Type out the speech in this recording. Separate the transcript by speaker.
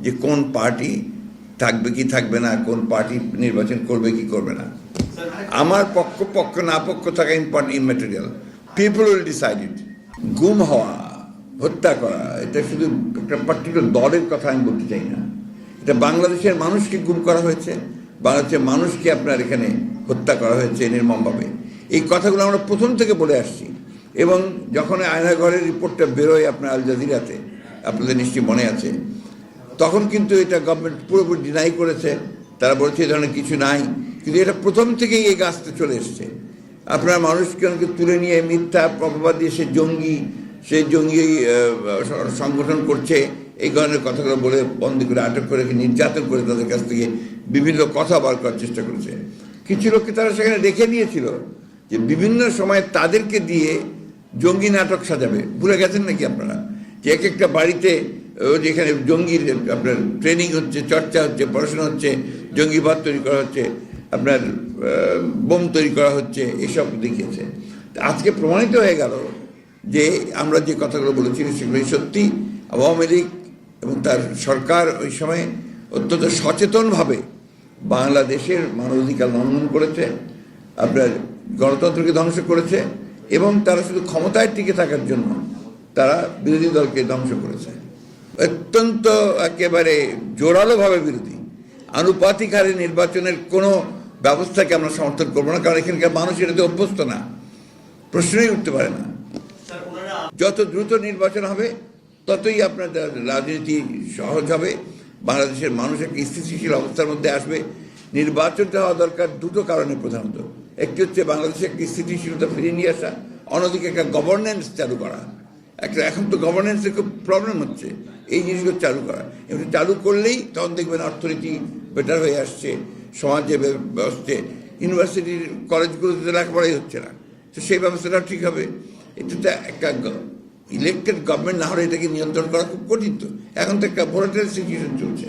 Speaker 1: যে কোন পার্টি থাকবে কি থাকবে না, কোন পার্টি নির্বাচন করবে কি করবে না। আমার পক্ষ না পক্ষ থাকা ইম্যাটেরিয়াল, পিপল উইল ডিসাইড ইট। গুম হওয়া, হত্যা করা, এটা শুধু একটা পার্টিকুলার দলের কথা আমি বলতে চাই না। এটা বাংলাদেশের মানুষকে গুম করা হয়েছে, বাংলাদেশের মানুষকে আপনার এখানে হত্যা করা হয়েছে নির্মমভাবে। এই কথাগুলো আমরা প্রথম থেকে বলে আসছি, এবং যখন আয়নাঘরের রিপোর্টটা বেরোয় আপনার আল জাজিরাতে, আপনাদের নিশ্চয়ই মনে আছে, তখন কিন্তু এটা গভর্নমেন্ট পুরোপুরি ডিনাই করেছে। তারা বলেছে এই ধরনের কিছু নাই, কিন্তু এটা প্রথম থেকেই এই গাছটা চলে এসছে। আপনার মানুষকে তুলে নিয়ে মিথ্যা অপবাদ দিয়ে সে জঙ্গি সংগঠন করছে, এই ধরনের কথাগুলো বলে বন্দি করে, আটক করে, নির্যাতন করে তাদের কাছ থেকে বিভিন্ন কথা বার করার চেষ্টা করেছে। কিছু লোককে তারা সেখানে রেখে দিয়েছিল যে বিভিন্ন সময় তাদেরকে দিয়ে জঙ্গি নাটক সাজাবে। ভুলে গেছেন নাকি আপনারা যে এক একটা বাড়িতে যেখানে জঙ্গির আপনার ট্রেনিং হচ্ছে, চর্চা হচ্ছে, পড়াশোনা হচ্ছে, জঙ্গিবাদ তৈরি করা হচ্ছে, আপনার বোম তৈরি করা হচ্ছে, এসব দেখিয়েছে। আজকে প্রমাণিত হয়ে গেল যে আমরা যে কথাগুলো বলেছি সেগুলোই সত্যি। আওয়ামী লীগ এবং তার সরকার ওই সময় অত্যন্ত সচেতনভাবে বাংলাদেশের মানবাধিকার লঙ্ঘন করেছে, আপনার গণতন্ত্রকে ধ্বংস করেছে, এবং তারা শুধু ক্ষমতায় টিকে থাকার জন্য তারা বিরোধী দলকে ধ্বংস করেছে। অত্যন্ত একেবারে জোরালোভাবে বিরোধী। আনুপাতিক হারে নির্বাচনের কোনো ব্যবস্থাকে আমরা সমর্থন করবো না, কারণ এখানকার মানুষ এটাতে অভ্যস্ত না, প্রশ্নই উঠতে পারে না। যত দ্রুত নির্বাচন হবে ততই আপনার রাজনীতি সহজ হবে, বাংলাদেশের মানুষ একটা স্থিতিশীল অবস্থার মধ্যে আসবে। নির্বাচনটা হওয়া দরকার দুটো কারণে, প্রধানত একটি হচ্ছে বাংলাদেশে একটা স্থিতিশীলতা ফিরিয়ে নিয়ে আসা, অন্যদিকে একটা গভর্নেন্স চালু করা। এখন তো গভর্নেন্সের খুব প্রবলেম হচ্ছে, এই জিনিসগুলো চালু করা। এমনি চালু করলেই তখন দেখবেন অর্থনীতি বেটার হয়ে আসছে, সমাজে ব্যবস্থা, ইউনিভার্সিটির কলেজগুলোতে লেখাপড়াই হচ্ছে না, তো সেই ব্যবস্থাটা ঠিক হবে। এটা একটা ইলেক্টেড গভর্নমেন্ট না হলে এটাকে নিয়ন্ত্রণ করা খুব কঠিন। তো এখন তো একটা ভোলাটাইল সিচুয়েশন চলছে।